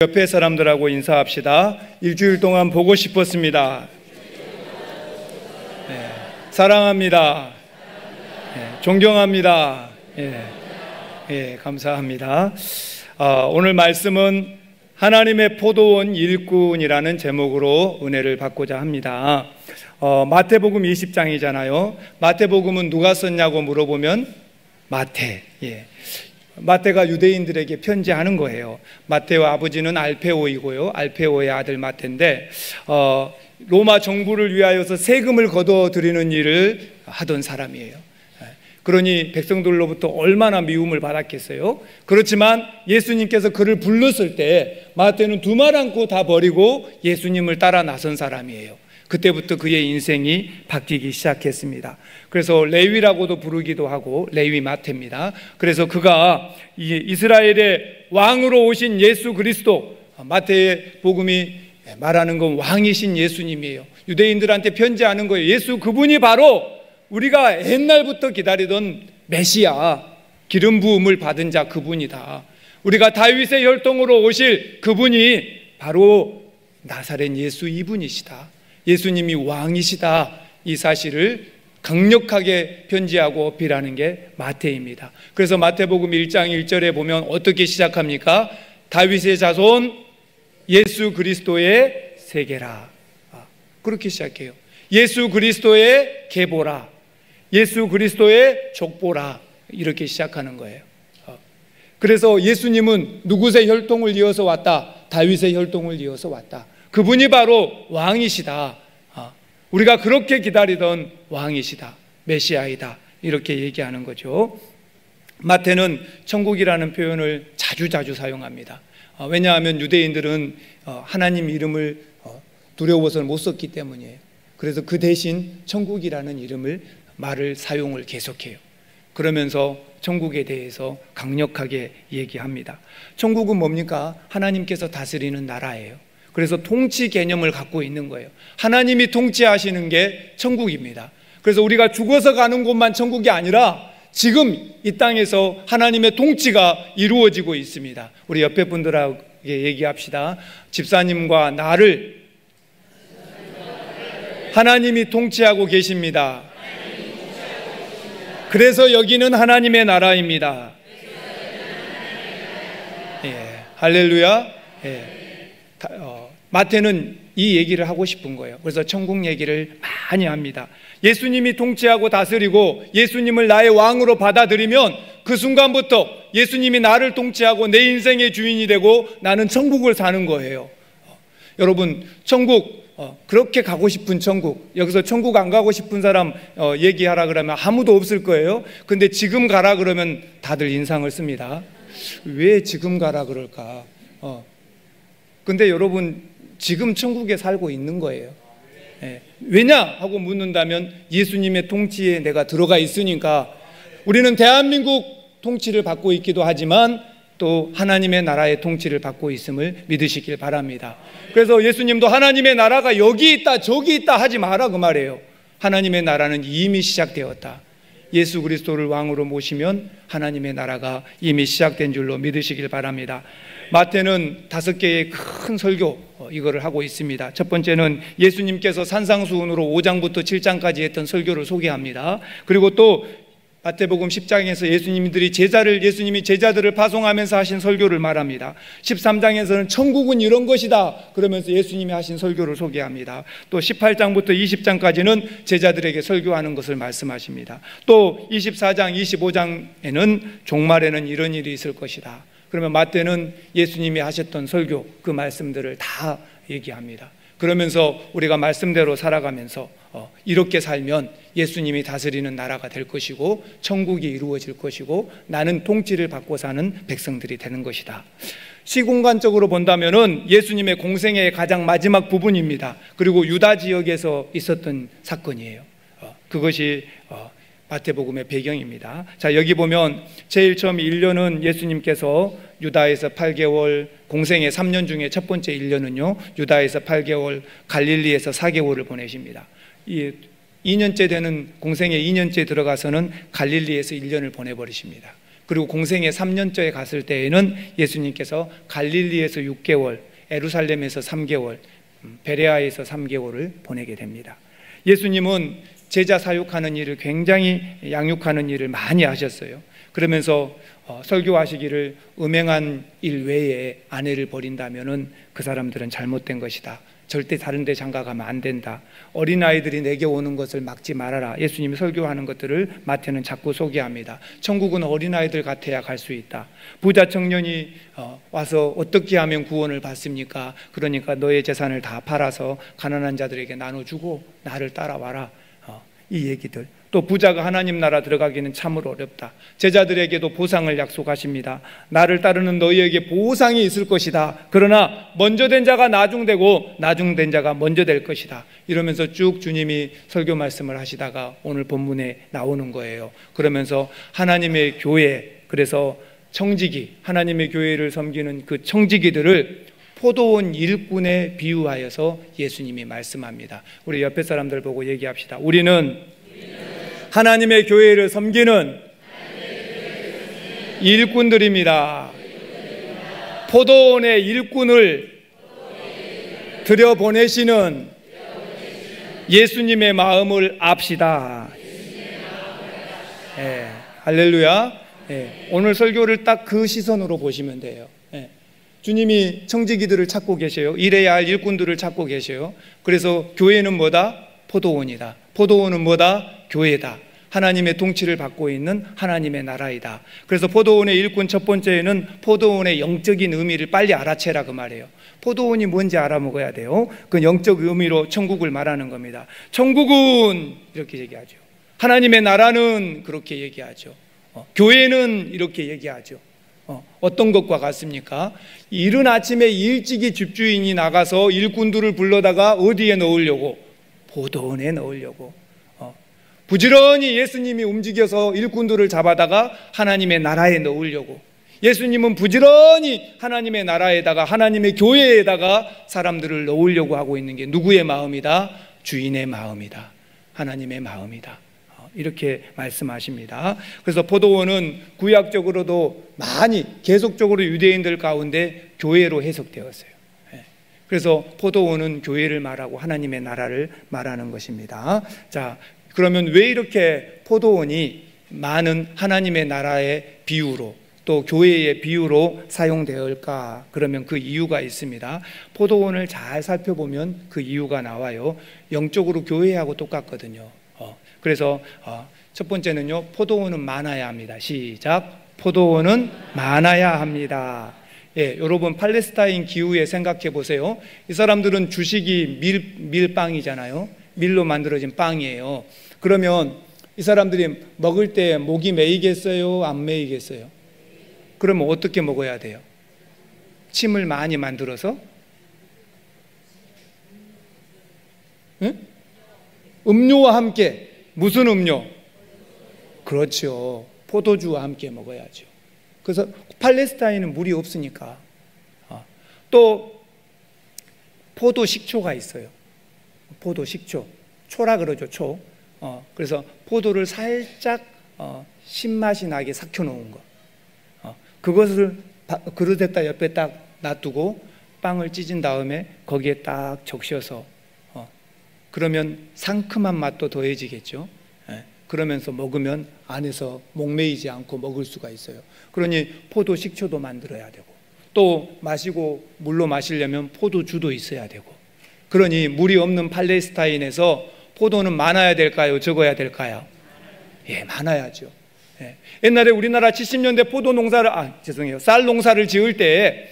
옆에 사람들하고 인사합시다. 일주일 동안 보고 싶었습니다. 네, 사랑합니다. 네, 존경합니다. 감사합니다. 오늘 말씀은 하나님의 포도원 일꾼이라는 제목으로 은혜를 받고자 합니다. 마태복음 20장이잖아요. 마태복음은 누가 썼냐고 물어보면 마태. 마태가 유대인들에게 편지하는 거예요. 마태의 아버지는 알페오이고요. 알페오의 아들 마태인데 로마 정부를 위하여서 세금을 거둬들이는 일을 하던 사람이에요. 그러니 백성들로부터 얼마나 미움을 받았겠어요. 그렇지만 예수님께서 그를 불렀을 때 마태는 두 말 않고 다 버리고 예수님을 따라 나선 사람이에요. 그때부터 그의 인생이 바뀌기 시작했습니다. 그래서 레위라고도 부르기도 하고 레위 마태입니다. 그래서 그가 이스라엘의 왕으로 오신 예수 그리스도, 마태의 복음이 말하는 건 왕이신 예수님이에요. 유대인들한테 편지하는 거예요. 예수 그분이 바로 우리가 옛날부터 기다리던 메시아, 기름 부음을 받은 자 그분이다. 우리가 다윗의 혈통으로 오실 그분이 바로 나사렛 예수 이분이시다. 예수님이 왕이시다. 이 사실을 강력하게 편지하고 어필하는 게 마태입니다. 그래서 마태복음 1장 1절에 보면 어떻게 시작합니까? 다윗의 자손 예수 그리스도의 세계라. 그렇게 시작해요. 예수 그리스도의 계보라. 예수 그리스도의 족보라. 이렇게 시작하는 거예요. 그래서 예수님은 누구의 혈통을 이어서 왔다? 다윗의 혈통을 이어서 왔다. 그분이 바로 왕이시다. 우리가 그렇게 기다리던 왕이시다. 메시아이다. 이렇게 얘기하는 거죠. 마태는 천국이라는 표현을 자주 사용합니다. 왜냐하면 유대인들은 하나님 이름을 두려워서 못 썼기 때문이에요. 그래서 그 대신 천국이라는 말을 사용을 계속해요. 그러면서 천국에 대해서 강력하게 얘기합니다. 천국은 뭡니까? 하나님께서 다스리는 나라예요. 그래서 통치 개념을 갖고 있는 거예요. 하나님이 통치하시는 게 천국입니다. 그래서 우리가 죽어서 가는 곳만 천국이 아니라 지금 이 땅에서 하나님의 통치가 이루어지고 있습니다. 우리 옆에 분들에게 얘기합시다. 집사님과 나를 하나님이 통치하고 계십니다. 그래서 여기는 하나님의 나라입니다. 할렐루야. 마태는 이 얘기를 하고 싶은 거예요. 그래서 천국 얘기를 많이 합니다. 예수님이 통치하고 다스리고 예수님을 나의 왕으로 받아들이면 그 순간부터 예수님이 나를 통치하고 내 인생의 주인이 되고 나는 천국을 사는 거예요. 여러분, 천국, 그렇게 가고 싶은 천국, 여기서 천국 안 가고 싶은 사람 얘기하라 그러면 아무도 없을 거예요. 근데 지금 가라 그러면 다들 인상을 씁니다. 왜 지금 가라 그럴까? 근데 여러분, 지금 천국에 살고 있는 거예요. 왜냐? 하고 묻는다면 예수님의 통치에 내가 들어가 있으니까. 우리는 대한민국 통치를 받고 있기도 하지만 또 하나님의 나라의 통치를 받고 있음을 믿으시길 바랍니다. 그래서 예수님도 하나님의 나라가 여기 있다 저기 있다 하지 마라 그 말이에요. 하나님의 나라는 이미 시작되었다. 예수 그리스도를 왕으로 모시면 하나님의 나라가 이미 시작된 줄로 믿으시길 바랍니다. 마태는 5개의 큰 설교 이거를 하고 있습니다. 첫 번째는 예수님께서 산상수훈으로 5장부터 7장까지 했던 설교를 소개합니다. 그리고 또 마태복음 10장에서 예수님이 제자들을 파송하면서 하신 설교를 말합니다. 13장에서는 천국은 이런 것이다 그러면서 예수님이 하신 설교를 소개합니다. 또 18장부터 20장까지는 제자들에게 설교하는 것을 말씀하십니다. 또 24장, 25장에는 종말에는 이런 일이 있을 것이다. 그러면 마태는 예수님이 하셨던 설교 그 말씀들을 다 얘기합니다. 그러면서 우리가 말씀대로 살아가면서 이렇게 살면 예수님이 다스리는 나라가 될 것이고 천국이 이루어질 것이고 나는 통치를 받고 사는 백성들이 되는 것이다. 시공간적으로 본다면은 예수님의 공생의 가장 마지막 부분입니다. 그리고 유다 지역에서 있었던 사건이에요. 그것이 마태복음의 배경입니다. 자, 여기 보면 제일 처음 1년은 예수님께서 유다에서 8개월, 공생의 3년 중에 첫 번째 1년은요 유다에서 8개월, 갈릴리에서 4개월을 보내십니다. 2년째 되는 공생의 2년째 들어가서는 갈릴리에서 1년을 보내버리십니다. 그리고 공생애 3년째에 갔을 때에는 예수님께서 갈릴리에서 6개월, 예루살렘에서 3개월, 베레아에서 3개월을 보내게 됩니다. 예수님은 제자 사육하는 일을 굉장히 양육하는 일을 많이 하셨어요. 그러면서 설교하시기를 음행한 일 외에 아내를 버린다면은 그 사람들은 잘못된 것이다. 절대 다른 데 장가가면 안 된다. 어린아이들이 내게 오는 것을 막지 말아라. 예수님이 설교하는 것들을 마태는 자꾸 소개합니다. 천국은 어린아이들 같아야 갈 수 있다. 부자 청년이 와서 어떻게 하면 구원을 받습니까? 그러니까 너의 재산을 다 팔아서 가난한 자들에게 나눠주고 나를 따라와라. 이 얘기들. 또 부자가 하나님 나라 들어가기는 참으로 어렵다. 제자들에게도 보상을 약속하십니다. 나를 따르는 너희에게 보상이 있을 것이다. 그러나 먼저 된 자가 나중되고 나중된 자가 먼저 될 것이다. 이러면서 쭉 주님이 설교 말씀을 하시다가 오늘 본문에 나오는 거예요. 그러면서 하나님의 교회, 그래서 청지기, 하나님의 교회를 섬기는 그 청지기들을 포도원 일꾼에 비유하여서 예수님이 말씀합니다. 우리 옆에 사람들 보고 얘기합시다. 우리는 하나님의 교회를 섬기는 일꾼들입니다. 포도원의 일꾼을 들여보내시는 예수님의 마음을 압시다. 예, 할렐루야. 예, 오늘 설교를 딱 그 시선으로 보시면 돼요. 예. 주님이 청지기들을 찾고 계셔요. 일해야 할 일꾼들을 찾고 계셔요. 그래서 교회는 뭐다? 포도원이다. 포도원은 뭐다? 교회다. 하나님의 통치를 받고 있는 하나님의 나라이다. 그래서 포도원의 일꾼 첫 번째는 포도원의 영적인 의미를 빨리 알아채라 그 말이에요. 포도원이 뭔지 알아먹어야 돼요. 그 영적 의미로 천국을 말하는 겁니다. 천국은 이렇게 얘기하죠. 하나님의 나라는 그렇게 얘기하죠. 교회는 이렇게 얘기하죠. 어떤 것과 같습니까? 이른 아침에 일찍이 집주인이 나가서 일꾼들을 불러다가 어디에 넣으려고? 포도원에 넣으려고. 부지런히 예수님이 움직여서 일꾼들을 잡아다가 하나님의 나라에 넣으려고. 예수님은 부지런히 하나님의 나라에다가, 하나님의 교회에다가 사람들을 넣으려고 하고 있는 게 누구의 마음이다? 주인의 마음이다. 하나님의 마음이다. 이렇게 말씀하십니다. 그래서 포도원은 구약적으로도 많이 계속적으로 유대인들 가운데 교회로 해석되었어요. 그래서 포도원은 교회를 말하고 하나님의 나라를 말하는 것입니다. 자, 그러면 왜 이렇게 포도원이 많은 하나님의 나라의 비유로, 또 교회의 비유로 사용되었을까? 그러면 그 이유가 있습니다. 포도원을 잘 살펴보면 그 이유가 나와요. 영적으로 교회하고 똑같거든요. 그래서 첫 번째는요, 포도원은 많아야 합니다. 시작. 포도원은 많아야 합니다. 예, 여러분 팔레스타인 기후에 생각해 보세요. 이 사람들은 주식이 밀빵이잖아요. 밀로 만들어진 빵이에요. 그러면 이 사람들이 먹을 때 목이 메이겠어요? 안 메이겠어요? 그러면 어떻게 먹어야 돼요? 침을 많이 만들어서? 응? 음료와 함께. 무슨 음료? 그렇죠. 포도주와 함께 먹어야죠. 그래서 팔레스타인은 물이 없으니까. 또 포도 식초가 있어요. 포도 식초. 초라 그러죠. 초. 그래서 포도를 살짝 신맛이 나게 삭혀놓은 거. 그것을 그릇에다 옆에 딱 놔두고 빵을 찢은 다음에 거기에 딱 적셔서 그러면 상큼한 맛도 더해지겠죠. 그러면서 먹으면 안에서 목매이지 않고 먹을 수가 있어요. 그러니 포도 식초도 만들어야 되고, 또 마시고 물로 마시려면 포도주도 있어야 되고. 그러니 물이 없는 팔레스타인에서 포도는 많아야 될까요? 적어야 될까요? 예, 많아야죠. 예. 옛날에 우리나라 70년대 포도 농사를, 쌀 농사를 지을 때,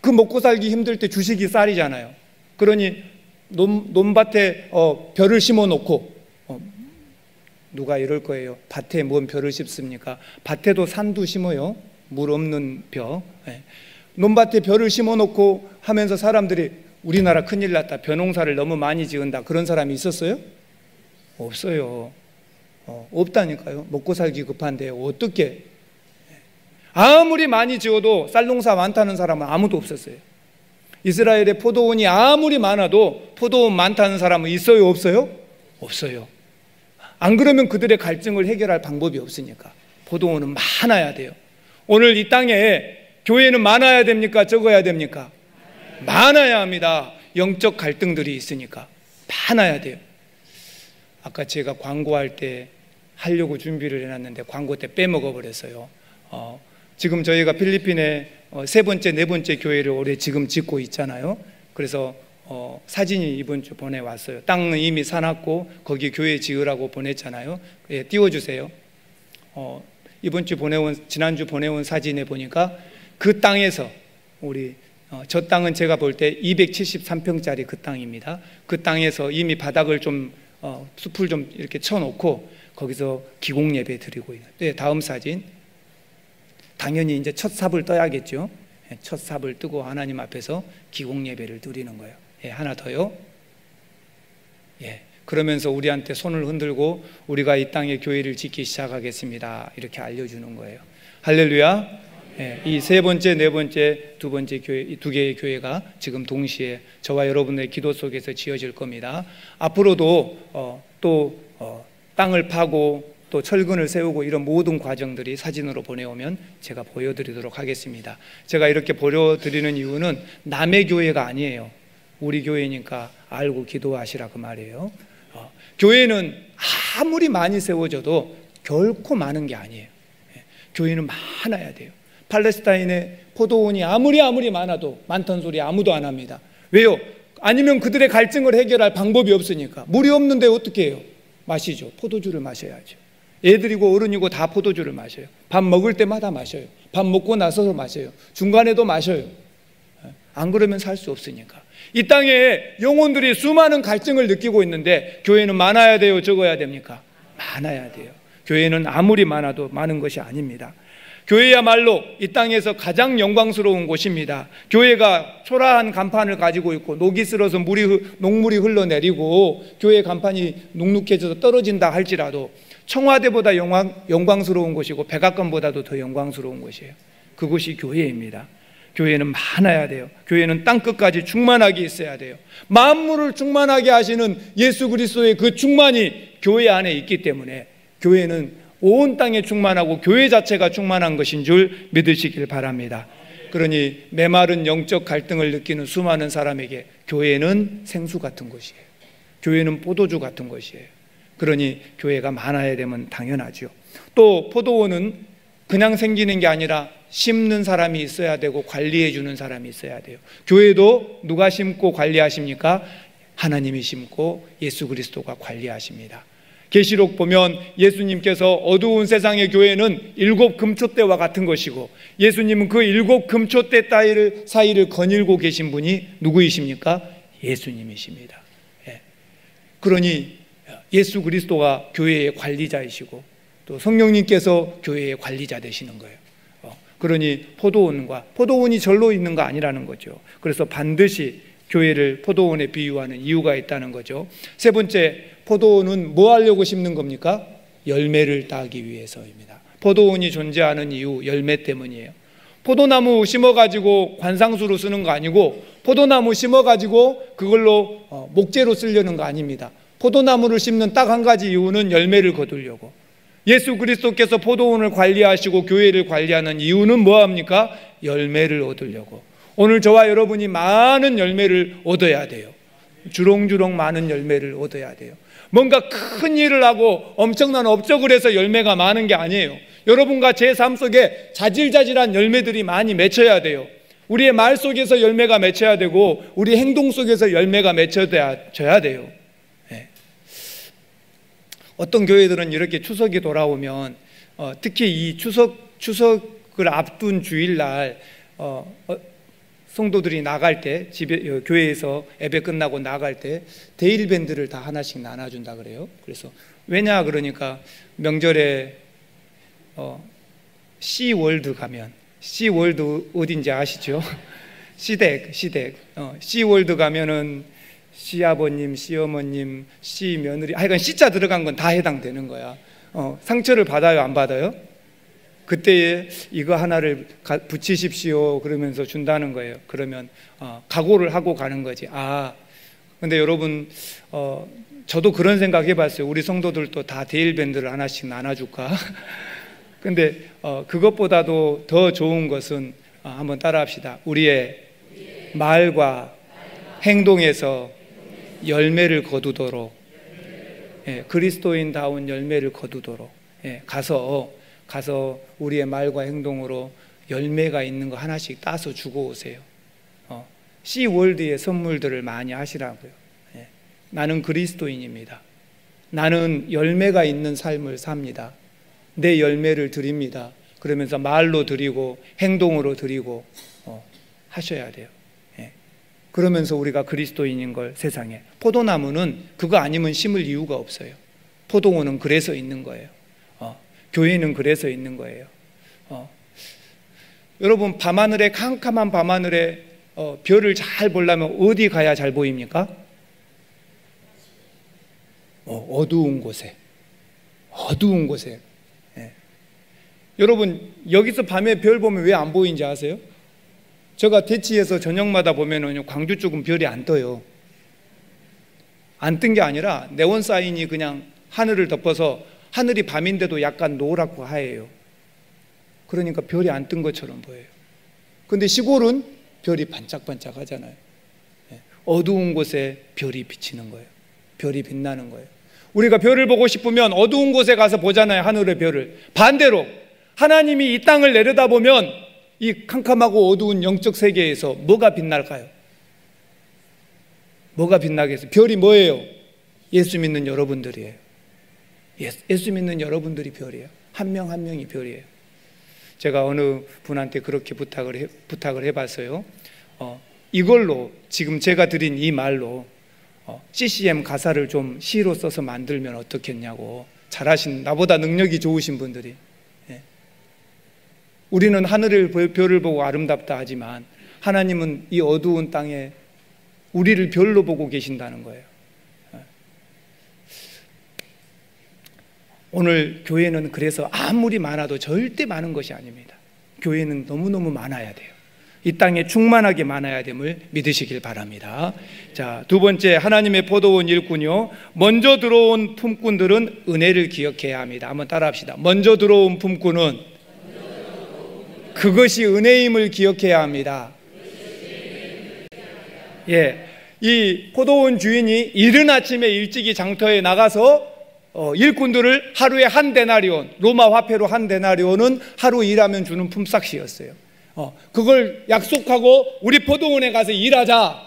그 먹고 살기 힘들 때 주식이 쌀이잖아요. 그러니 논밭에 벼를 심어 놓고, 누가 이럴 거예요. 밭에 뭔 벼를 심습니까? 밭에도 산도 심어요. 물 없는 벼. 예. 논밭에 벼를 심어 놓고 하면서 사람들이 우리나라 큰일 났다. 벼 농사를 너무 많이 지은다. 그런 사람이 있었어요? 없어요. 없다니까요. 먹고 살기 급한데 어떻게? 아무리 많이 지어도 쌀 농사 많다는 사람은 아무도 없었어요. 이스라엘의 포도원이 아무리 많아도 포도원 많다는 사람은 있어요? 없어요? 없어요. 안 그러면 그들의 갈증을 해결할 방법이 없으니까. 포도원은 많아야 돼요. 오늘 이 땅에 교회는 많아야 됩니까? 적어야 됩니까? 많아야 합니다. 영적 갈등들이 있으니까 많아야 돼요. 아까 제가 광고할 때 하려고 준비를 해놨는데 광고 때 빼먹어 버렸어요. 지금 저희가 필리핀에 세 번째, 네 번째 교회를 올해 지금 짓고 있잖아요. 그래서 사진이 이번 주 보내왔어요. 땅은 이미 사놨고 거기 교회 지으라고 보냈잖아요. 예, 띄워주세요. 이번 주 지난주 보내온 사진에 보니까 그 땅에서 저 땅은 제가 볼 때 273평짜리 그 땅입니다. 그 땅에서 이미 바닥을 좀 숲을 좀 이렇게 쳐놓고 거기서 기공 예배 드리고 있는. 네, 다음 사진. 당연히 이제 첫 삽을 떠야겠죠. 첫 삽을 뜨고 하나님 앞에서 기공 예배를 드리는 거예요. 예, 하나 더요. 예, 그러면서 우리한테 손을 흔들고 우리가 이 땅에 교회를 짓기 시작하겠습니다. 이렇게 알려주는 거예요. 할렐루야. 예, 이 세 번째, 네 번째, 두 번째 교회, 이 두 개의 교회가 지금 동시에 저와 여러분의 기도 속에서 지어질 겁니다. 앞으로도 땅을 파고 또 철근을 세우고 이런 모든 과정들이 사진으로 보내오면 제가 보여드리도록 하겠습니다. 제가 이렇게 보여드리는 이유는 남의 교회가 아니에요. 우리 교회니까 알고 기도하시라 그 말이에요. 교회는 아무리 많이 세워져도 결코 많은 게 아니에요. 교회는 많아야 돼요. 팔레스타인의 포도원이 아무리 많아도 많다는 소리 아무도 안 합니다. 왜요? 아니면 그들의 갈증을 해결할 방법이 없으니까. 물이 없는데 어떻게 해요? 마시죠. 포도주를 마셔야죠. 애들이고 어른이고 다 포도주를 마셔요. 밥 먹을 때마다 마셔요. 밥 먹고 나서도 마셔요. 중간에도 마셔요. 안 그러면 살 수 없으니까. 이 땅에 영혼들이 수많은 갈증을 느끼고 있는데 교회는 많아야 돼요? 적어야 됩니까? 많아야 돼요. 교회는 아무리 많아도 많은 것이 아닙니다. 교회야말로 이 땅에서 가장 영광스러운 곳입니다. 교회가 초라한 간판을 가지고 있고 녹이 슬어서 녹물이 흘러내리고 교회 간판이 눅눅해져서 떨어진다 할지라도 청와대보다 영광스러운 곳이고 백악관보다도 더 영광스러운 곳이에요. 그곳이 교회입니다. 교회는 많아야 돼요. 교회는 땅끝까지 충만하게 있어야 돼요. 만물을 충만하게 하시는 예수 그리스도의 그 충만이 교회 안에 있기 때문에 교회는 온 땅에 충만하고 교회 자체가 충만한 것인 줄 믿으시길 바랍니다. 그러니 메마른 영적 갈등을 느끼는 수많은 사람에게 교회는 생수 같은 것이에요. 교회는 포도주 같은 것이에요. 그러니 교회가 많아야 되면 당연하죠. 또 포도원은 그냥 생기는 게 아니라 심는 사람이 있어야 되고 관리해 주는 사람이 있어야 돼요. 교회도 누가 심고 관리하십니까? 하나님이 심고 예수 그리스도가 관리하십니다. 계시록 보면 예수님께서 어두운 세상의 교회는 7 금초대와 같은 것이고 예수님은 그 7 금초대 사이를 거닐고 계신 분이 누구이십니까? 예수님이십니다. 그러니 예수 그리스도가 교회의 관리자이시고 또 성령님께서 교회의 관리자 되시는 거예요. 그러니 포도원이 절로 있는 거 아니라는 거죠. 그래서 반드시 교회를 포도원에 비유하는 이유가 있다는 거죠. 세 번째, 포도원은 뭐 하려고 심는 겁니까? 열매를 따기 위해서입니다. 포도원이 존재하는 이유, 열매 때문이에요. 포도나무 심어가지고 관상수로 쓰는 거 아니고 포도나무 심어가지고 그걸로 목재로 쓰려는 거 아닙니다. 포도나무를 심는 딱 한 가지 이유는 열매를 거두려고. 예수 그리스도께서 포도원을 관리하시고 교회를 관리하는 이유는 뭐합니까? 열매를 얻으려고. 오늘 저와 여러분이 많은 열매를 얻어야 돼요. 주렁주렁 많은 열매를 얻어야 돼요. 뭔가 큰 일을 하고 엄청난 업적을 해서 열매가 많은 게 아니에요. 여러분과 제 삶 속에 자질자질한 열매들이 많이 맺혀야 돼요. 우리의 말 속에서 열매가 맺혀야 되고 우리 행동 속에서 열매가 맺혀져야 돼요. 어떤 교회들은 이렇게 추석이 돌아오면 특히 이 추석을 앞둔 주일날 성도들이 나갈 때 교회에서 예배 끝나고 나갈 때 데일 밴드를 다 하나씩 나눠준다 그래요. 그래서 왜냐 그러니까 명절에 시월드 가면 시월드 어딘지 아시죠? 시댁 시월드 가면은 시아버님, 시어머님, 시며느리 하여간 시자 들어간 건 다 해당되는 거야. 상처를 받아요, 안 받아요? 그때에 이거 하나를 붙이십시오 그러면서 준다는 거예요. 그러면 각오를 하고 가는 거지. 근데 여러분 저도 그런 생각 해봤어요. 우리 성도들도 다 데일밴드를 하나씩 나눠줄까? 근데 그것보다도 더 좋은 것은 한번 따라합시다. 우리의 말과 행동에서 열매를 거두도록, 그리스도인다운 열매를 거두도록, 가서 우리의 말과 행동으로 열매가 있는 거 하나씩 따서 주고 오세요. 씨월드의 선물들을 많이 하시라고요. 나는 그리스도인입니다. 나는 열매가 있는 삶을 삽니다. 내 열매를 드립니다. 그러면서 말로 드리고 행동으로 드리고 하셔야 돼요. 그러면서 우리가 그리스도인인 걸 세상에. 포도나무는 그거 아니면 심을 이유가 없어요. 포도원은 그래서 있는 거예요. 교회는 그래서 있는 거예요. 여러분, 밤하늘에, 캄캄한 밤하늘에 별을 잘 보려면 어디 가야 잘 보입니까? 어두운 곳에. 여러분, 여기서 밤에 별 보면 왜 안 보이는지 아세요? 제가 대치에서 저녁마다 보면은 광주 쪽은 별이 안 떠요. 안 뜬 게 아니라 네온 사인이 그냥 하늘을 덮어서 하늘이 밤인데도 약간 노랗고 하얘요. 그러니까 별이 안 뜬 것처럼 보여요. 근데 시골은 별이 반짝반짝 하잖아요. 어두운 곳에 별이 비치는 거예요. 별이 빛나는 거예요. 우리가 별을 보고 싶으면 어두운 곳에 가서 보잖아요. 하늘의 별을. 반대로 하나님이 이 땅을 내려다보면 이 캄캄하고 어두운 영적 세계에서 뭐가 빛날까요? 뭐가 빛나겠어요? 별이 뭐예요? 예수 믿는 여러분들이에요. 예수 믿는 여러분들이 별이에요. 한 명 한 명이 별이에요. 제가 어느 분한테 그렇게 부탁을 해봤어요. 이걸로 지금 제가 드린 이 말로 CCM 가사를 좀 시로 써서 만들면 어떻겠냐고. 잘하신, 나보다 능력이 좋으신 분들이. 우리는 하늘을 별을 보고 아름답다 하지만 하나님은 이 어두운 땅에 우리를 별로 보고 계신다는 거예요. 오늘 교회는 그래서 아무리 많아도 절대 많은 것이 아닙니다. 교회는 너무너무 많아야 돼요. 이 땅에 충만하게 많아야 됨을 믿으시길 바랍니다. 자, 두 번째, 하나님의 포도원 일꾼이요, 먼저 들어온 품꾼들은 은혜를 기억해야 합니다. 한번 따라합시다. 먼저 들어온 품꾼은 그것이 은혜임을 기억해야 합니다. 이 포도원 주인이 이른 아침에 일찍이 장터에 나가서 일꾼들을 하루에 한 데나리온, 로마 화폐로 한 데나리온은 하루 일하면 주는 품삯이었어요. 그걸 약속하고 우리 포도원에 가서 일하자.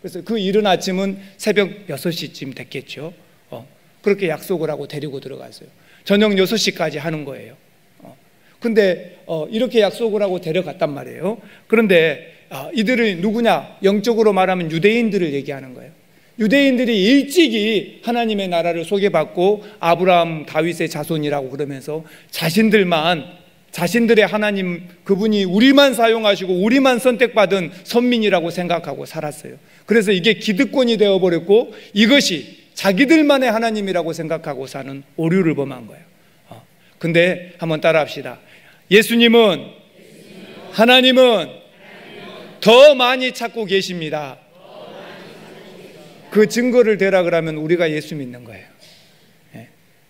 그래서 그 이른 아침은 새벽 6시쯤 됐겠죠. 그렇게 약속을 하고 데리고 들어갔어요. 저녁 6시까지 하는 거예요. 근데 이렇게 약속을 하고 데려갔단 말이에요. 그런데 이들은 누구냐? 영적으로 말하면 유대인들을 얘기하는 거예요. 유대인들이 일찍이 하나님의 나라를 소개받고 아브라함, 다윗의 자손이라고 그러면서 자신들의 하나님, 그분이 우리만 사용하시고 우리만 선택받은 선민이라고 생각하고 살았어요. 그래서 이게 기득권이 되어버렸고 이것이 자기들만의 하나님이라고 생각하고 사는 오류를 범한 거예요. 근데 한번 따라합시다. 예수님은, 하나님은 더 많이 찾고 계십니다. 그 증거를 대라 그러면 우리가 예수 믿는 거예요.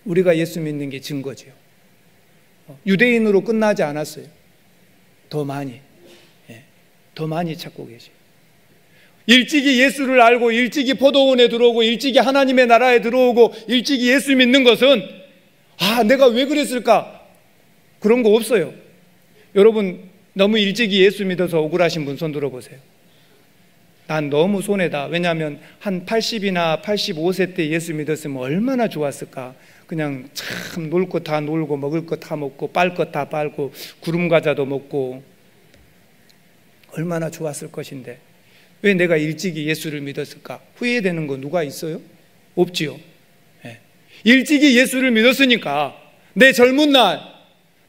우리가 예수 믿는 게 증거죠. 유대인으로 끝나지 않았어요. 더 많이 찾고 계세요. 일찍이 예수를 알고 일찍이 포도원에 들어오고 일찍이 하나님의 나라에 들어오고 일찍이 예수 믿는 것은 내가 왜 그랬을까? 그런 거 없어요. 여러분, 너무 일찍이 예수 믿어서 억울하신 분 손 들어보세요. 난 너무 손해다. 왜냐하면 한 80이나 85세 때 예수 믿었으면 얼마나 좋았을까. 그냥 참 놀 거 다 놀고 먹을 거 다 먹고 빨 거 다 빨고 구름 과자도 먹고 얼마나 좋았을 것인데 왜 내가 일찍이 예수를 믿었을까? 후회되는 거 누가 있어요? 없지요. 일찍이 예수를 믿었으니까 내 젊은 날,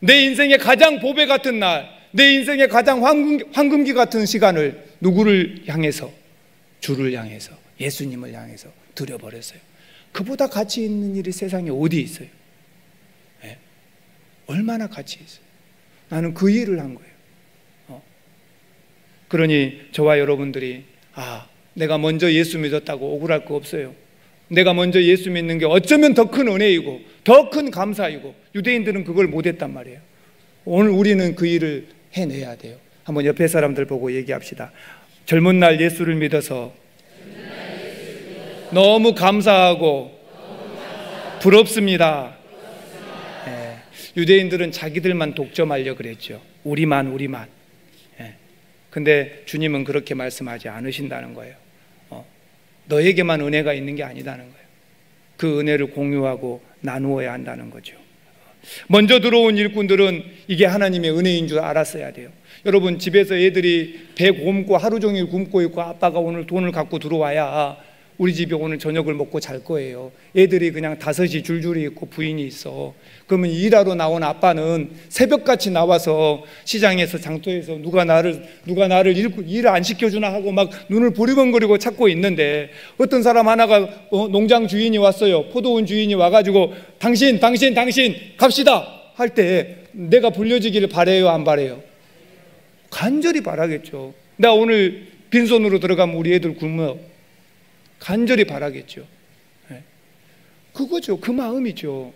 내 인생의 가장 보배 같은 날, 내 인생의 가장 황금기 같은 시간을 누구를 향해서? 주를 향해서, 예수님을 향해서 드려버렸어요. 그보다 가치 있는 일이 세상에 어디 있어요? 얼마나 가치 있어요? 나는 그 일을 한 거예요. 그러니 저와 여러분들이 내가 먼저 예수 믿었다고 억울할 거 없어요. 내가 먼저 예수 믿는 게 어쩌면 더 큰 은혜이고 더 큰 감사이고 유대인들은 그걸 못했단 말이에요. 오늘 우리는 그 일을 해내야 돼요. 한번 옆에 사람들 보고 얘기합시다. 젊은 날 예수를 믿어서 너무 감사하고 부럽습니다. 예, 유대인들은 자기들만 독점하려고 그랬죠. 우리만. 예, 근데 주님은 그렇게 말씀하지 않으신다는 거예요. 너에게만 은혜가 있는 게 아니다는 거예요. 그 은혜를 공유하고 나누어야 한다는 거죠. 먼저 들어온 일꾼들은 이게 하나님의 은혜인 줄 알았어야 돼요. 여러분, 집에서 애들이 배 굶고 하루 종일 굶고 있고 아빠가 오늘 돈을 갖고 들어와야 우리 집에 오늘 저녁을 먹고 잘 거예요. 애들이 그냥 5시 줄줄이 있고 부인이 있어. 그러면 일하러 나온 아빠는 새벽같이 나와서 시장에서 장터에서 누가 나를 일 안 시켜주나 하고 막 눈을 부리번거리고 찾고 있는데, 어떤 사람 하나가 농장 주인이 왔어요. 포도원 주인이 와가지고 당신 갑시다 할 때 내가 불려지기를 바래요, 안 바래요? 간절히 바라겠죠. 나 오늘 빈손으로 들어가면 우리 애들 굶어. 간절히 바라겠죠. 그거죠. 그 마음이죠.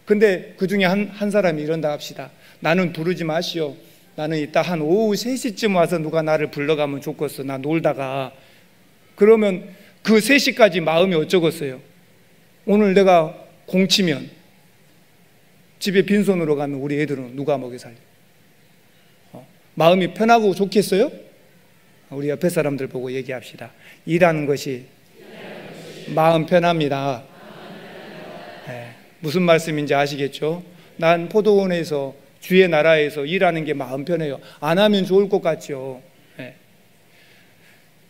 근데 그 중에 한 사람이 이런다 합시다. 나는 부르지 마시오. 나는 이따 한 오후 3시쯤 와서 누가 나를 불러가면 좋겠어. 나 놀다가. 그러면 그 3시까지 마음이 어쩌겠어요? 오늘 내가 공치면 집에 빈손으로 가면 우리 애들은 누가 먹여 살려? 마음이 편하고 좋겠어요? 우리 옆에 사람들 보고 얘기합시다. 일하는 것이 마음 편합니다. 네, 무슨 말씀인지 아시겠죠? 난 포도원에서 주의 나라에서 일하는 게 마음 편해요. 안 하면 좋을 것 같죠. 네.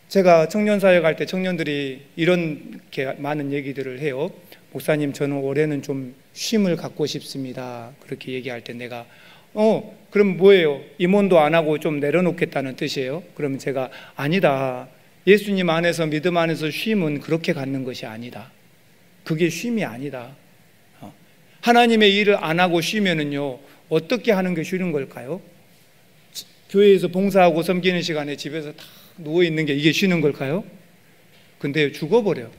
제가 청년사회 갈 때 청년들이 이렇게 많은 얘기들을 해요. 목사님, 저는 올해는 좀 쉼을 갖고 싶습니다. 그렇게 얘기할 때 내가 그럼 뭐예요? 임원도 안 하고 좀 내려놓겠다는 뜻이에요? 그러면 제가 아니다. 예수님 안에서, 믿음 안에서 쉼은 그렇게 갖는 것이 아니다. 그게 쉼이 아니다. 하나님의 일을 안 하고 쉬면은요, 어떻게 하는 게 쉬는 걸까요? 교회에서 봉사하고 섬기는 시간에 집에서 다 누워있는 게 이게 쉬는 걸까요? 근데 죽어버려요.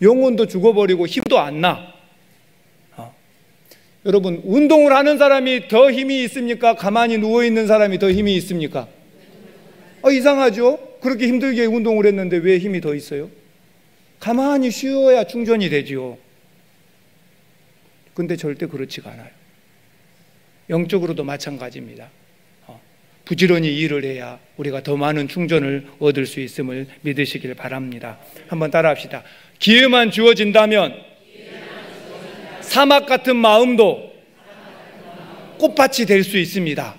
영혼도 죽어버리고 힘도 안 나. 여러분, 운동을 하는 사람이 더 힘이 있습니까? 가만히 누워있는 사람이 더 힘이 있습니까? 이상하죠? 그렇게 힘들게 운동을 했는데 왜 힘이 더 있어요? 가만히 쉬어야 충전이 되지요. 근데 절대 그렇지가 않아요. 영적으로도 마찬가지입니다. 부지런히 일을 해야 우리가 더 많은 충전을 얻을 수 있음을 믿으시길 바랍니다. 한번 따라합시다. 기회만 주어진다면 사막 같은 마음도 꽃밭이 될 수 있습니다.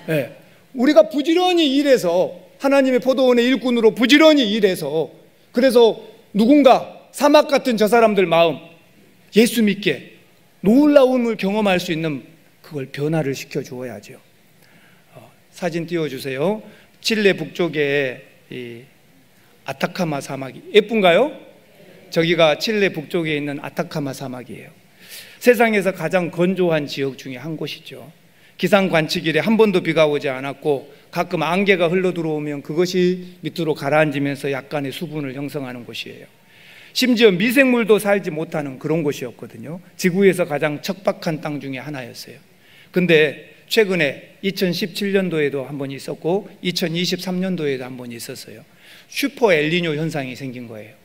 네. 우리가 부지런히 일해서, 하나님의 포도원의 일꾼으로 부지런히 일해서, 그래서 누군가 사막 같은 저 사람들 마음, 예수 믿게 놀라움을 경험할 수 있는 그걸 변화를 시켜 주어야죠. 사진 띄워주세요. 칠레 북쪽에 이 아타카마 사막이 예쁜가요? 저기가 칠레 북쪽에 있는 아타카마 사막이에요. 세상에서 가장 건조한 지역 중에 한 곳이죠. 기상 관측일에 한 번도 비가 오지 않았고 가끔 안개가 흘러 들어오면 그것이 밑으로 가라앉으면서 약간의 수분을 형성하는 곳이에요. 심지어 미생물도 살지 못하는 그런 곳이었거든요. 지구에서 가장 척박한 땅 중에 하나였어요. 근데 최근에 2017년도에도 한 번 있었고 2023년도에도 한 번 있었어요. 슈퍼 엘니뇨 현상이 생긴 거예요.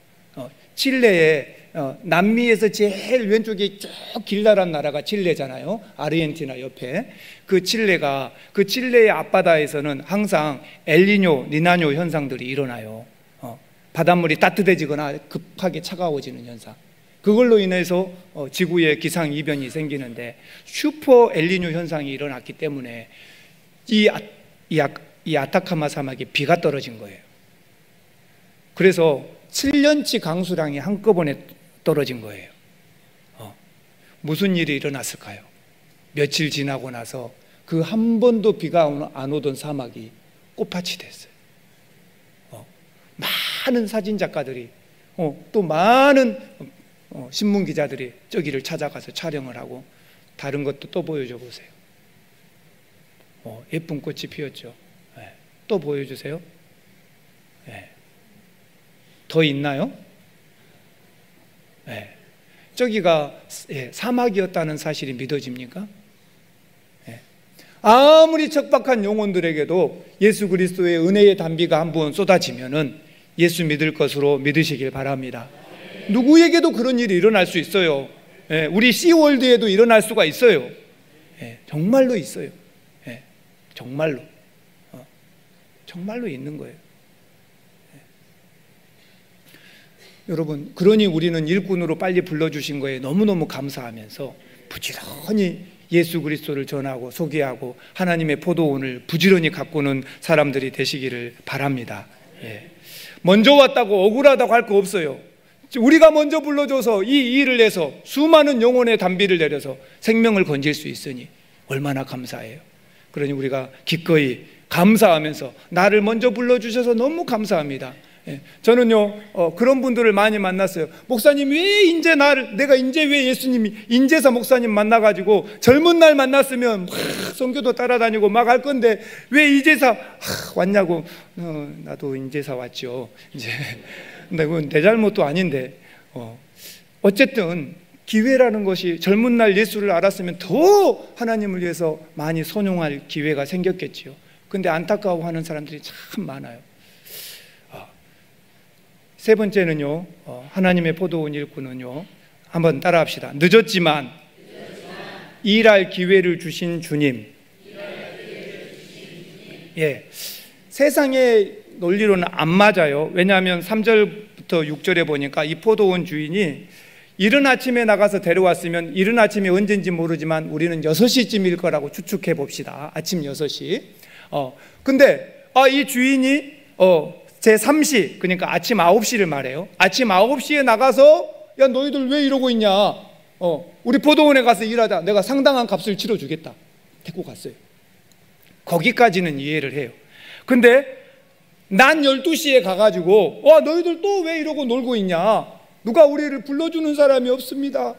칠레에 남미에서 제일 왼쪽에 쭉 길다란 나라가 칠레잖아요. 아르헨티나 옆에. 그 칠레의 앞바다에서는 항상 엘니뇨, 니나뇨 현상들이 일어나요. 바닷물이 따뜻해지거나 급하게 차가워지는 현상. 그걸로 인해서 지구에 기상 이변이 생기는데 슈퍼 엘니뇨 현상이 일어났기 때문에 이 아타카마 사막에 비가 떨어진 거예요. 그래서 7년치 강수량이 한꺼번에 떨어진 거예요. 무슨 일이 일어났을까요? 며칠 지나고 나서 그 한 번도 비가 안 오던 사막이 꽃밭이 됐어요. 많은 사진 작가들이 또 많은 신문 기자들이 저기를 찾아가서 촬영을 하고 다른 것도 또 보여줘 보세요. 예쁜 꽃이 피었죠. 네. 또 보여주세요. 네. 더 있나요? 네. 저기가 사막이었다는 사실이 믿어집니까? 아무리 척박한 영혼들에게도 예수 그리스도의 은혜의 단비가 한번 쏟아지면은 예수 믿을 것으로 믿으시길 바랍니다. 누구에게도 그런 일이 일어날 수 있어요. 우리 씨월드에도 일어날 수가 있어요. 정말로 있어요. 정말로. 정말로 있는 거예요. 여러분, 그러니 우리는 일꾼으로 빨리 불러주신 거에 너무너무 감사하면서 부지런히 예수 그리스도를 전하고 소개하고 하나님의 포도원을 부지런히 가꾸는 사람들이 되시기를 바랍니다. 먼저 왔다고 억울하다고 할 거 없어요. 우리가 먼저 불러줘서 이 일을 해서 수많은 영혼의 단비를 내려서 생명을 건질 수 있으니 얼마나 감사해요. 그러니 우리가 기꺼이 감사하면서 나를 먼저 불러주셔서 너무 감사합니다. 저는요 그런 분들을 많이 만났어요. 목사님 왜 인제 내가 인제 왜 예수님이 인제사 목사님 만나가지고 젊은 날 만났으면 막 선교도 따라다니고 막 할 건데 왜 이제사 왔냐고. 나도 인제사 왔죠. 이제 근데 그건 내 잘못도 아닌데 어쨌든 기회라는 것이 젊은 날 예수를 알았으면 더 하나님을 위해서 많이 선용할 기회가 생겼겠지요. 근데 안타까워하는 사람들이 참 많아요. 세 번째는요, 하나님의 포도원 일꾼은요, 한번 따라합시다. 늦었지만 일할 기회를 주신 주님. 세상의 논리로는 안 맞아요. 왜냐하면 3절부터 6절에 보니까 이 포도원 주인이 이른 아침에 나가서 데려왔으면 이른 아침이 언젠지 모르지만 우리는 6시쯤일 거라고 추측해 봅시다. 아침 6시. 근데 이 주인이 제3시, 그러니까 아침 9시를 말해요. 아침 9시에 나가서 야 너희들 왜 이러고 있냐, 우리 포도원에 가서 일하자, 내가 상당한 값을 치러주겠다, 데리고 갔어요. 거기까지는 이해를 해요. 근데 난 12시에 가가지고 너희들 또 왜 이러고 놀고 있냐, 누가 우리를 불러주는 사람이 없습니다,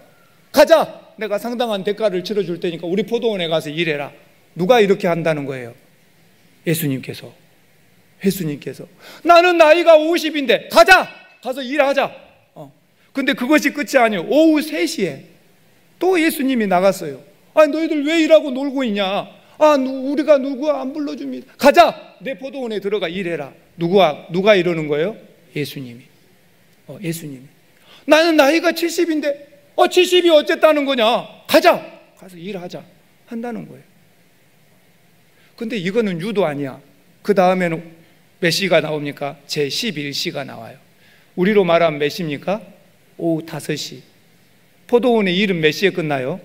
가자, 내가 상당한 대가를 치러줄 테니까 우리 포도원에 가서 일해라. 누가 이렇게 한다는 거예요? 예수님께서. 나는 나이가 50인데 가자, 가서 일하자. 근데 그것이 끝이 아니에요. 오후 3시에 또 예수님이 나갔어요. 너희들 왜 일하고 놀고 있냐, 우리가 누구 안 불러줍니다, 가자, 내 포도원에 들어가 일해라. 누가 이러는 거예요? 예수님이. 나는 나이가 70인데 70이 어쨌다는 거냐, 가자, 가서 일하자 한다는 거예요. 근데 이거는 유도 아니야. 그 다음에는 몇 시가 나옵니까? 제11시가 나와요. 우리로 말하면 몇 시입니까? 오후 5시. 포도원의 일은 몇 시에 끝나요?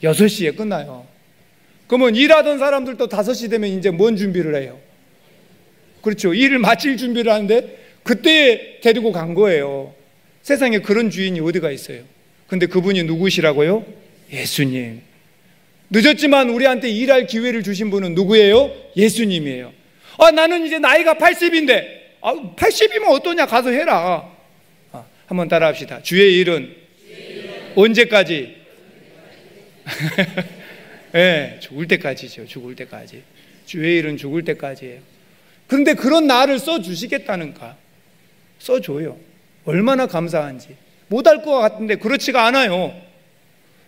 6시에 끝나요. 그러면 일하던 사람들도 5시 되면 이제 뭔 준비를 해요? 그렇죠. 일을 마칠 준비를 하는데 그때 데리고 간 거예요. 세상에 그런 주인이 어디가 있어요? 근데 그분이 누구시라고요? 예수님. 늦었지만 우리한테 일할 기회를 주신 분은 누구예요? 예수님이에요. 나는 이제 나이가 80인데 80이면 어떠냐, 가서 해라. 한번 따라합시다. 주의 일은 언제까지? 죽을 때까지죠. 죽을 때까지. 주의 일은 죽을 때까지예요. 그런데 그런 나를 써주시겠다는가? 써줘요. 얼마나 감사한지. 못할 것 같은데 그렇지가 않아요.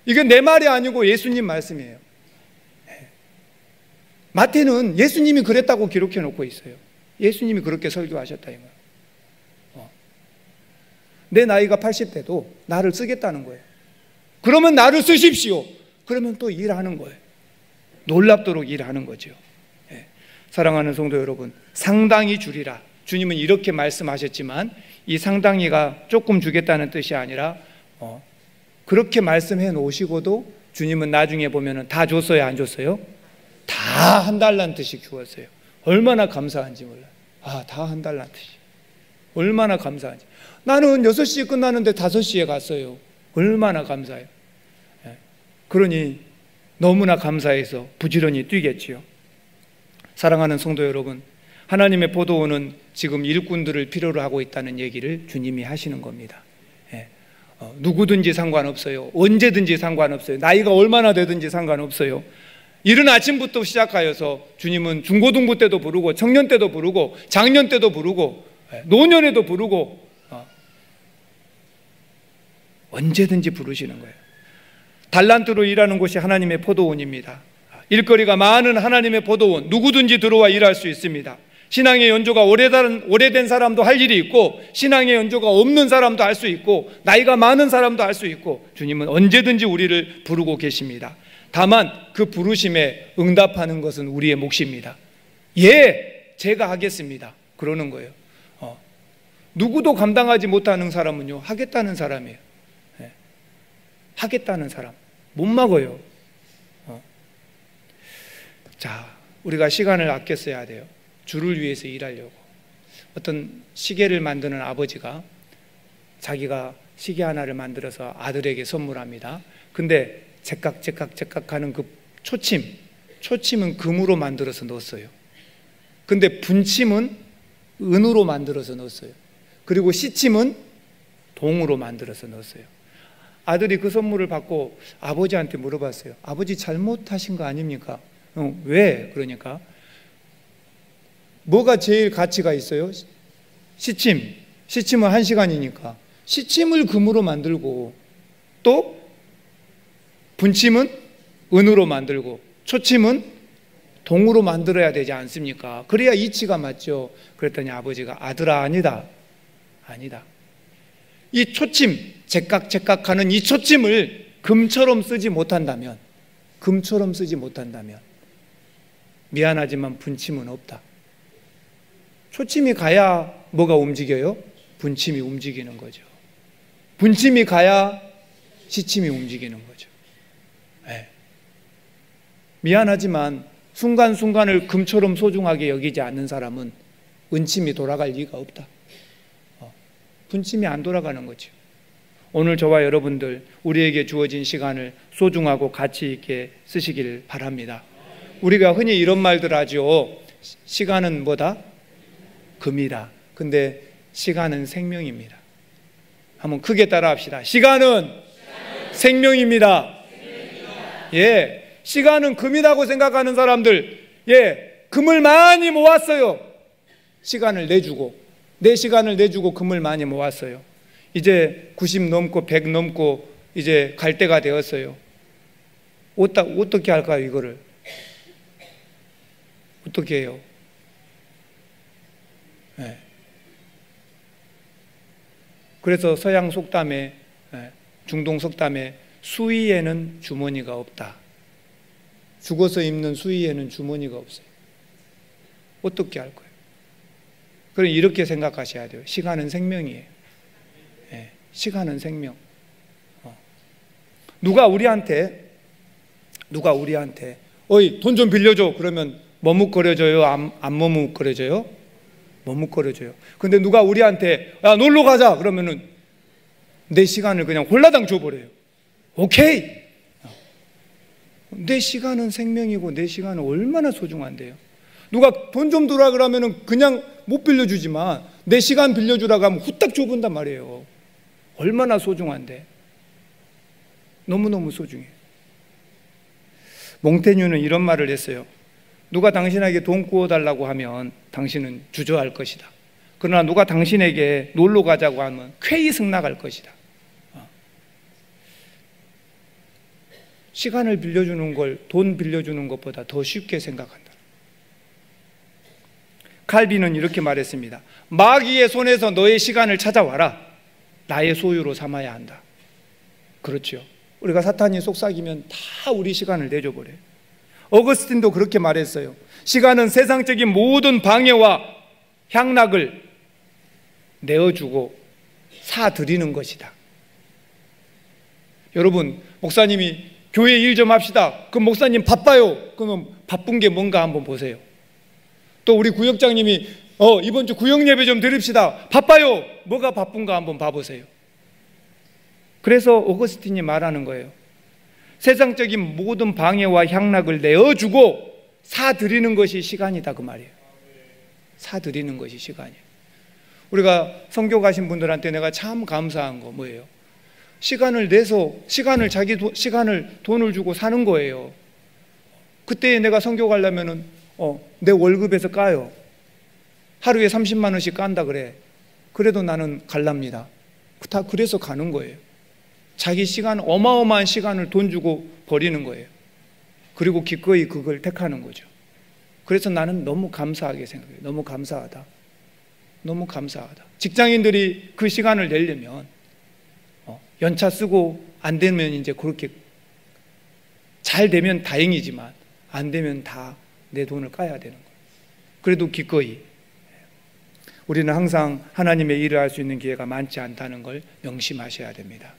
이게 내 말이 아니고 예수님 말씀이에요. 마태는 예수님이 그랬다고 기록해 놓고 있어요. 예수님이 그렇게 설교하셨다 이 거예요. 내 나이가 80대도 나를 쓰겠다는 거예요. 그러면 나를 쓰십시오. 그러면 또 일하는 거예요. 놀랍도록 일하는 거죠. 사랑하는 성도 여러분, 상당히 주리라. 주님은 이렇게 말씀하셨지만 이 상당히가 조금 주겠다는 뜻이 아니라 그렇게 말씀해 놓으시고도 주님은 나중에 보면은 다 줬어요, 안 줬어요? 다 한 달란트씩 주었어요. 얼마나 감사한지 몰라요. 다 한 달란트씩. 얼마나 감사한지. 나는 6시에 끝나는데 5시에 갔어요. 얼마나 감사해요. 그러니 너무나 감사해서 부지런히 뛰겠지요. 사랑하는 성도 여러분, 하나님의 포도원은 지금 일꾼들을 필요로 하고 있다는 얘기를 주님이 하시는 겁니다. 누구든지 상관없어요. 언제든지 상관없어요. 나이가 얼마나 되든지 상관없어요. 이른 아침부터 시작하여서 주님은 중고등부 때도 부르고 청년 때도 부르고 장년 때도 부르고 노년에도 부르고 언제든지 부르시는 거예요. 달란트로 일하는 곳이 하나님의 포도원입니다. 일거리가 많은 하나님의 포도원, 누구든지 들어와 일할 수 있습니다. 신앙의 연조가 오래된 사람도 할 일이 있고, 신앙의 연조가 없는 사람도 할 수 있고, 나이가 많은 사람도 할 수 있고, 주님은 언제든지 우리를 부르고 계십니다. 다만 그 부르심에 응답하는 것은 우리의 몫입니다. 예, 제가 하겠습니다. 그러는 거예요. 누구도 감당하지 못하는 사람은요, 하겠다는 사람이에요. 하겠다는 사람 못 막어요. 자, 우리가 시간을 아껴 써야 돼요. 주를 위해서 일하려고. 어떤 시계를 만드는 아버지가 자기가 시계 하나를 만들어서 아들에게 선물합니다. 근데 제깍제깍 하는 그 초침은 금으로 만들어서 넣었어요. 근데 분침은 은으로 만들어서 넣었어요. 그리고 시침은 동으로 만들어서 넣었어요. 아들이 그 선물을 받고 아버지한테 물어봤어요. 아버지 잘못하신 거 아닙니까? 왜? 그러니까 뭐가 제일 가치가 있어요? 시침은 1시간이니까 시침을 금으로 만들고, 또 분침은 은으로 만들고, 초침은 동으로 만들어야 되지 않습니까? 그래야 이치가 맞죠. 그랬더니 아버지가, 아들아, 아니다. 이 초침, 제깍제깍하는 이 초침을 금처럼 쓰지 못한다면, 미안하지만 분침은 없다. 초침이 가야 뭐가 움직여요? 분침이 움직이는 거죠. 분침이 가야 시침이 움직이는 거죠. 네. 미안하지만 순간순간을 금처럼 소중하게 여기지 않는 사람은 은침이 돌아갈 리가 없다. 분침이 안 돌아가는 거죠. 오늘 저와 여러분들, 우리에게 주어진 시간을 소중하고 가치 있게 쓰시길 바랍니다. 우리가 흔히 이런 말들 하죠. 시간은 뭐다? 금이다. 근데 시간은 생명입니다. 한번 크게 따라 합시다. 시간은 생명입니다. 예, 시간은 금이라고 생각하는 사람들, 예, 금을 많이 모았어요. 시간을 내주고, 내 시간을 내주고 금을 많이 모았어요. 이제 90 넘고 100 넘고 이제 갈 때가 되었어요. 어떻게 할까요, 이거를? 어떻게 해요? 네. 그래서 서양 속담에, 중동 속담에 수의에는 주머니가 없다. 죽어서 입는 수의에는 주머니가 없어요. 어떻게 할 거예요? 그럼 이렇게 생각하셔야 돼요. 시간은 생명이에요. 시간은 생명. 누가 우리한테 어이, 돈 좀 빌려줘. 그러면 머뭇거려져요? 안 머뭇거려져요? 머뭇거려져요. 근데 누가 우리한테 야, 놀러 가자. 그러면은 내 시간을 그냥 홀라당 줘버려요. 오케이. 내 시간은 생명이고 내 시간은 얼마나 소중한데요. 누가 돈 좀 주라 그러면은 그냥 못 빌려주지만 내 시간 빌려주라고 하면 후딱 줘본단 말이에요. 얼마나 소중한데. 너무너무 소중해요. 몽테뉴는 이런 말을 했어요. 누가 당신에게 돈 구워달라고 하면 당신은 주저할 것이다. 그러나 누가 당신에게 놀러 가자고 하면 쾌히 승낙할 것이다. 시간을 빌려주는 걸 돈 빌려주는 것보다 더 쉽게 생각한다. 칼빈은 이렇게 말했습니다. 마귀의 손에서 너의 시간을 찾아와라. 나의 소유로 삼아야 한다. 그렇죠. 우리가 사탄이 속삭이면 다 우리 시간을 내줘버려요. 어거스틴도 그렇게 말했어요. 시간은 세상적인 모든 방해와 향락을 내어주고 사드리는 것이다. 여러분, 목사님이 교회 일 좀 합시다. 그럼 목사님 바빠요. 그러면 바쁜 게 뭔가 한번 보세요. 또 우리 구역장님이 이번 주 구역 예배 좀 드립시다. 바빠요. 뭐가 바쁜가 한번 봐보세요. 그래서 오거스틴이 말하는 거예요. 세상적인 모든 방해와 향락을 내어주고 사드리는 것이 시간이다, 그 말이에요. 사드리는 것이 시간이에요. 우리가 선교 가신 분들한테 내가 참 감사한 거 뭐예요? 시간을 내서 시간을 돈을 주고 사는 거예요. 그때 내가 선교 가려면은 내 월급에서 까요. 하루에 30만 원씩 깐다 그래. 그래도 나는 갈랍니다. 다 그래서 가는 거예요. 자기 시간, 어마어마한 시간을 돈 주고 버리는 거예요. 그리고 기꺼이 그걸 택하는 거죠. 그래서 나는 너무 감사하게 생각해요. 너무 감사하다. 너무 감사하다. 직장인들이 그 시간을 내려면 연차 쓰고 안 되면 이제 그렇게 잘 되면 다행이지만 안 되면 다 내 돈을 까야 되는 거예요. 그래도 기꺼이. 우리는 항상 하나님의 일을 할 수 있는 기회가 많지 않다는 걸 명심하셔야 됩니다.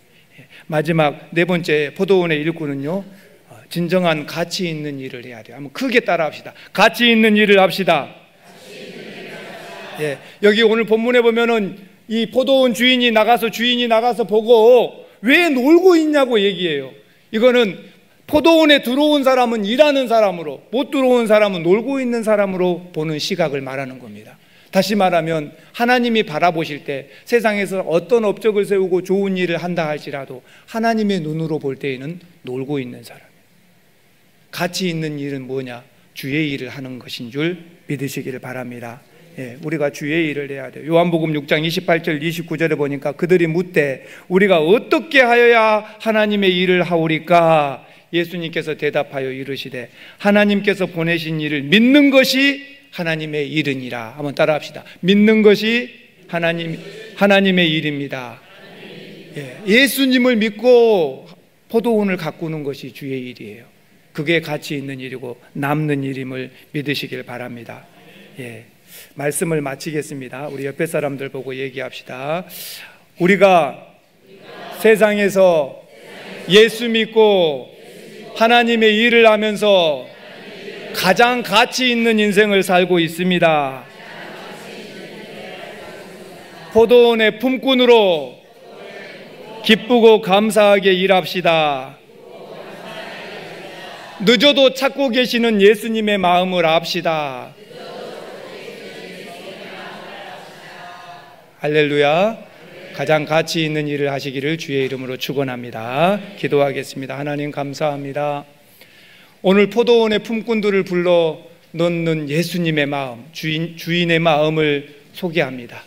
마지막 네 번째 포도원의 일꾼은요, 진정한 가치 있는 일을 해야 돼요. 한번 크게 따라 합시다. 가치 있는 일을 합시다. 예, 여기 오늘 본문에 보면은 이 포도원 주인이 나가서 보고 왜 놀고 있냐고 얘기해요. 이거는 포도원에 들어온 사람은 일하는 사람으로, 못 들어온 사람은 놀고 있는 사람으로 보는 시각을 말하는 겁니다. 다시 말하면 하나님이 바라보실 때 세상에서 어떤 업적을 세우고 좋은 일을 한다 할지라도 하나님의 눈으로 볼 때에는 놀고 있는 사람. 가치 있는 일은 뭐냐? 주의 일을 하는 것인 줄 믿으시기를 바랍니다. 예, 우리가 주의 일을 해야 돼요. 요한복음 6장 28절 29절에 보니까 그들이 묻되 우리가 어떻게 하여야 하나님의 일을 하오리까? 예수님께서 대답하여 이르시되 하나님께서 보내신 일을 믿는 것이 하나님의 일이니라. 한번 따라합시다. 믿는 것이 하나님의 일입니다. 예, 예수님을 믿고 포도원을 가꾸는 것이 주의 일이에요. 그게 가치 있는 일이고 남는 일임을 믿으시길 바랍니다. 예, 말씀을 마치겠습니다. 우리 옆에 사람들 보고 얘기합시다. 우리가 세상에서 예수 믿고 하나님의 일을 하면서 가장 가치 있는 인생을 살고 있습니다. 포도원의 품꾼으로 기쁘고 감사하게 일합시다. 늦어도 찾고 계시는 예수님의 마음을 압시다. 할렐루야. 가장 가치 있는 일을 하시기를 주의 이름으로 축원합니다. 기도하겠습니다. 하나님 감사합니다. 오늘 포도원의 품꾼들을 불러 넣는 예수님의 마음, 주인의 마음을 소개합니다.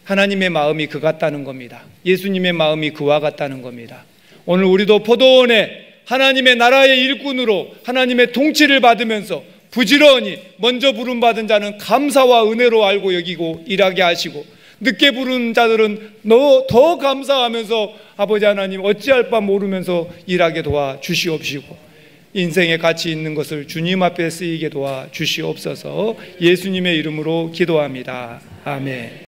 하나님의 마음이 그 같다는 겁니다. 예수님의 마음이 그와 같다는 겁니다. 오늘 우리도 포도원에 하나님의 나라의 일꾼으로 하나님의 통치를 받으면서 부지런히 먼저 부름받은 자는 감사와 은혜로 알고 여기고 일하게 하시고, 늦게 부른 자들은 더 감사하면서 아버지 하나님 어찌할 바 모르면서 일하게 도와 주시옵시고, 인생에 가치 있는 것을 주님 앞에 쓰이게 도와 주시옵소서. 예수님의 이름으로 기도합니다. 아멘.